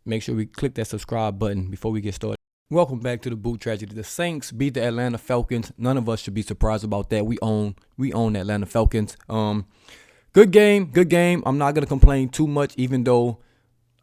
make sure we click that subscribe button before we get started. Welcome back to the DaBoot Tragedy. The Saints beat the Atlanta Falcons. None of us should be surprised about that. We own the Atlanta Falcons. Good game. I'm not gonna complain too much, even though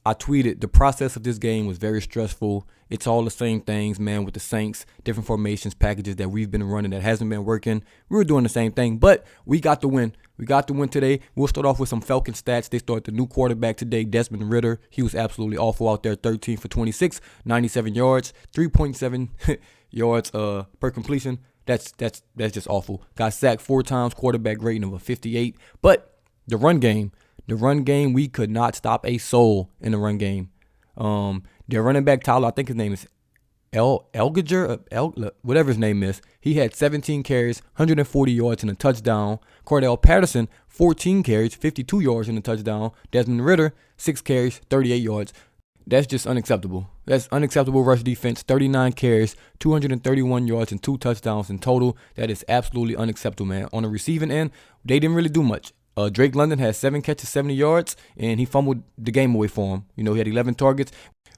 I tweeted the process of this game was very stressful. It's all the same things, man, with the Saints, different formations, packages that we've been running that hasn't been working. We were doing the same thing, but we got the win. We got the win today. We'll start off with some Falcon stats. They start the new quarterback today, Desmond Ridder. He was absolutely awful out there, 13 for 26, 97 yards, 3.7 yards per completion. That's just awful. Got sacked 4 times, quarterback rating of a 58. But the run game, we could not stop a soul in the run game. Their running back, Tyler, I think his name is Elgiger, whatever his name is. He had 17 carries, 140 yards and a touchdown. Cordell Patterson, 14 carries, 52 yards and a touchdown. Desmond Ridder, 6 carries, 38 yards. That's just unacceptable. That's unacceptable rush defense. 39 carries, 231 yards and 2 touchdowns in total. That is absolutely unacceptable, man. On the receiving end, they didn't really do much. Drake London had 7 catches, 70 yards, and he fumbled the game away for him. He had 11 targets.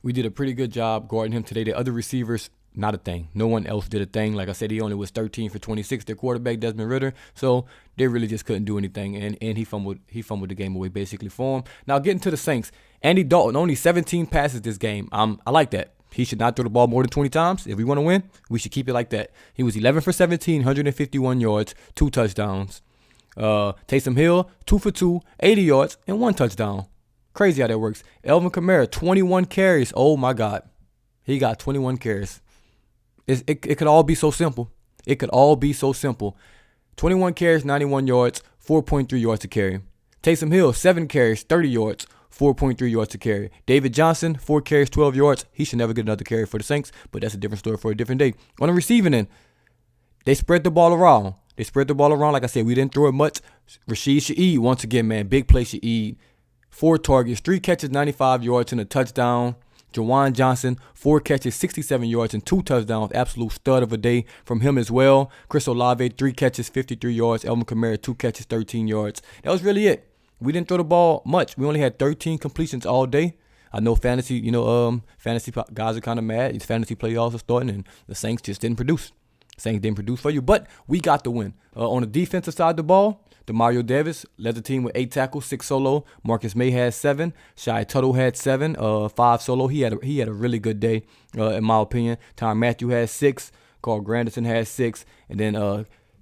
We did a pretty good job guarding him today. The other receivers, not a thing. No one else did a thing. Like I said, he only was 13 for 26, their quarterback, Desmond Ridder. So they really just couldn't do anything, and he fumbled the game away basically for him. Now getting to the Saints, Andy Dalton, only 17 passes this game. I like that. He should not throw the ball more than 20 times. If we want to win, we should keep it like that. He was 11 for 17, 151 yards, 2 touchdowns. Taysom Hill, 2 for 2, 80 yards, and 1 touchdown. Crazy how that works. Alvin Kamara, 21 carries. Oh, my God. He got 21 carries. It could all be so simple. 21 carries, 91 yards, 4.3 yards to carry. Taysom Hill, 7 carries, 30 yards, 4.3 yards to carry. David Johnson, 4 carries, 12 yards. He should never get another carry for the Saints, but that's a different story for a different day. On the receiving end, they spread the ball around. Like I said, we didn't throw it much. Rashid Shaheed, once again, man, big play Shaheed. 4 targets, 3 catches, 95 yards and a touchdown. Jawan Johnson, 4 catches, 67 yards and 2 touchdowns. Absolute stud of a day from him as well. Chris Olave, 3 catches, 53 yards. Alvin Kamara, 2 catches, 13 yards. That was really it. We didn't throw the ball much. We only had 13 completions all day. I know fantasy guys are kind of mad. These fantasy playoffs are starting, and the Saints just didn't produce. Saints didn't produce for you, but we got the win. On the defensive side of the ball, Demario Davis led the team with 8 tackles, 6 solo. Marcus May had 7. Shai Tuttle had 7, 5 solo. He had a really good day, in my opinion. Tyrann Mathieu had 6. Carl Granderson had 6. And then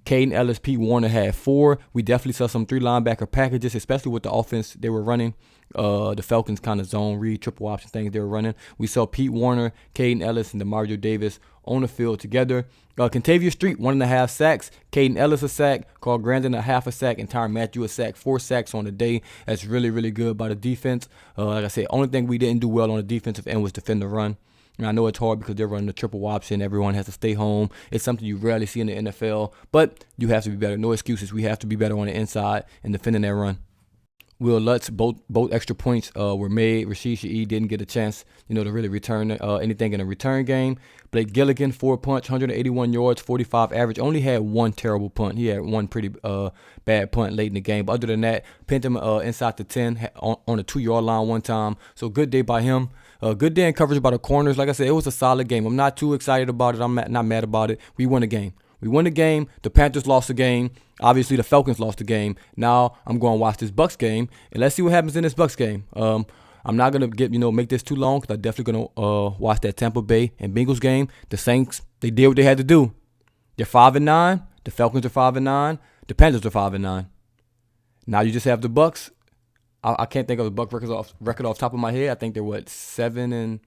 Caden Ellis, Pete Warner had 4. We definitely saw some 3 linebacker packages, especially with the offense they were running. The Falcons kind of zone read, triple option things they were running. We saw Pete Warner, Caden Ellis, and Demario Davis on the field together. Contavious Street, 1.5 sacks. Caden Ellis a sack. Carl Grandin a half a sack. And Tyrann Mathieu a sack. 4 sacks on the day. That's really, really good by the defense. Like I said, only thing we didn't do well on the defensive end was defend the run. And I know it's hard because they're running the triple option. Everyone has to stay home. It's something you rarely see in the NFL. But you have to be better. No excuses. We have to be better on the inside and defending that run. Will Lutz, both extra points were made. Rashid Shaheed didn't get a chance, to really return anything in a return game. Blake Gilligan, 4 punts, 181 yards, 45 average. Only had 1 terrible punt. He had 1 pretty bad punt late in the game. But other than that, pinned him inside the 10 on the 2-yard line one time. So good day by him. Good day in coverage by the corners. Like I said, it was a solid game. I'm not too excited about it. I'm not mad about it. We won the game. The Panthers lost the game. Obviously, the Falcons lost the game. Now I'm going to watch this Bucs game, and let's see what happens in this Bucs game. I'm not going to make this too long because I'm definitely going to watch that Tampa Bay and Bengals game. The Saints, they did what they had to do. They're 5-9. The Falcons are 5-9. The Panthers are 5-9. Now you just have the Bucs. I can't think of the Bucs record off top of my head. I think they're 6-7.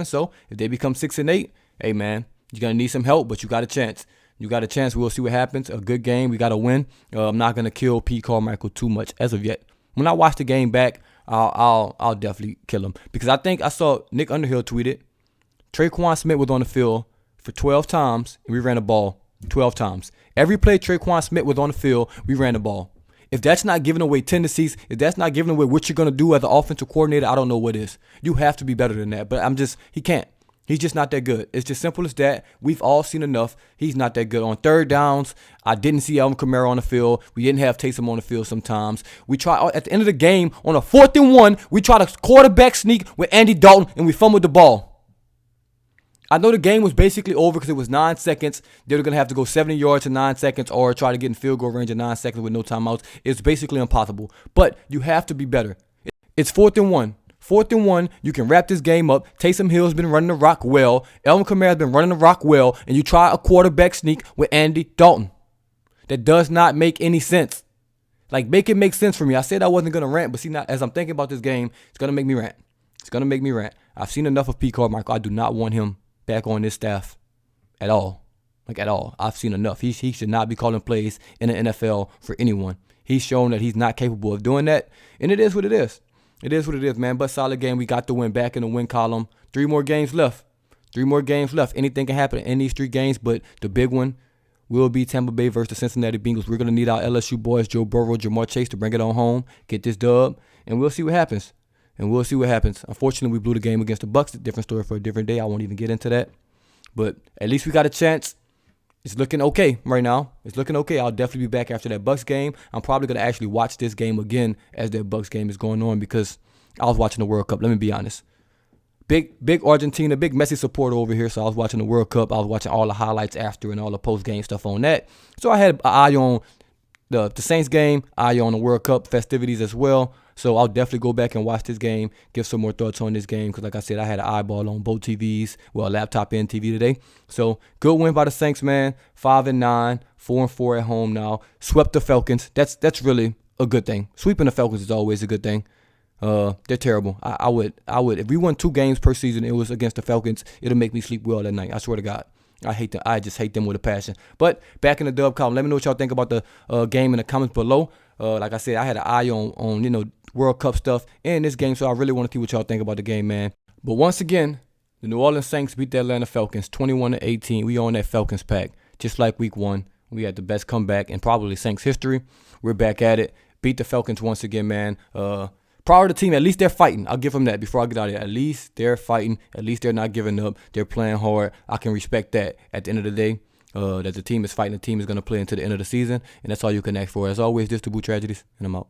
So if they become 6-8, hey man, you're going to need some help, but you got a chance. We'll see what happens. A good game. We got to win. I'm not going to kill Pete Carmichael too much as of yet. When I watch the game back, I'll definitely kill him. Because I think I saw Nick Underhill tweeted, Traquan Smith was on the field for 12 times, and we ran the ball 12 times. Every play Traquan Smith was on the field, we ran the ball. If that's not giving away tendencies, if that's not giving away what you're going to do as an offensive coordinator, I don't know what is. You have to be better than that. But he can't. He's just not that good. It's just simple as that. We've all seen enough. He's not that good. On third downs, I didn't see Alvin Kamara on the field. We didn't have Taysom on the field sometimes. We try at the end of the game, on a 4th and 1, we try to quarterback sneak with Andy Dalton, and we fumbled the ball. I know the game was basically over because it was 9 seconds. They were going to have to go 70 yards in 9 seconds or try to get in field goal range in 9 seconds with no timeouts. It's basically impossible. But you have to be better. It's 4th and 1. 4th and 1, you can wrap this game up. Taysom Hill's been running the rock well. Alvin Kamara's been running the rock well. And you try a quarterback sneak with Andy Dalton. That does not make any sense. Like, make it make sense for me. I said I wasn't going to rant, but see, now, as I'm thinking about this game, it's going to make me rant. It's going to make me rant. I've seen enough of Pete Carmichael. I do not want him back on this staff at all. Like, at all. I've seen enough. He should not be calling plays in the NFL for anyone. He's shown that he's not capable of doing that. And it is what it is. It is what it is, man. But solid game. We got the win, back in the win column. 3 more games left. 3 more games left. Anything can happen in these 3 games, but the big one will be Tampa Bay versus the Cincinnati Bengals. We're going to need our LSU boys, Joe Burrow, Jamar Chase, to bring it on home, get this dub, and we'll see what happens. Unfortunately, we blew the game against the Bucs. A different story for a different day. I won't even get into that. But at least we got a chance. It's looking okay right now. It's looking okay. I'll definitely be back after that Bucs game. I'm probably going to actually watch this game again as that Bucs game is going on because I was watching the World Cup. Let me be honest. Big Argentina, big Messi supporter over here. So I was watching the World Cup. I was watching all the highlights after and all the post-game stuff on that. So I had an eye on the Saints game, eye on the World Cup festivities as well. So I'll definitely go back and watch this game, give some more thoughts on this game because, like I said, I had an eyeball on both TVs, well, laptop and TV today. So good win by the Saints, man. 5-9, 4-4 at home now. Swept the Falcons. That's really a good thing. Sweeping the Falcons is always a good thing. They're terrible. I would if we won 2 games per season, it was against the Falcons, it'll make me sleep well at night. I swear to God. I hate them. I just hate them with a passion. But back in the dub column, let me know what y'all think about the game in the comments below. Like I said, I had an eye on World Cup stuff in this game, so I really want to see what y'all think about the game, man. But once again, the New Orleans Saints beat the Atlanta Falcons 21-18. We on that Falcons pack, just like week 1. We had the best comeback in probably Saints history. We're back at it. Beat the Falcons once again, man. Proud of the team. At least they're fighting. I'll give them that before I get out of here. At least they're fighting. At least they're not giving up. They're playing hard. I can respect that at the end of the day. That the team is fighting. The team is going to play into the end of the season. And that's all you can ask for. As always, this is DaBoot Tragedies, and I'm out.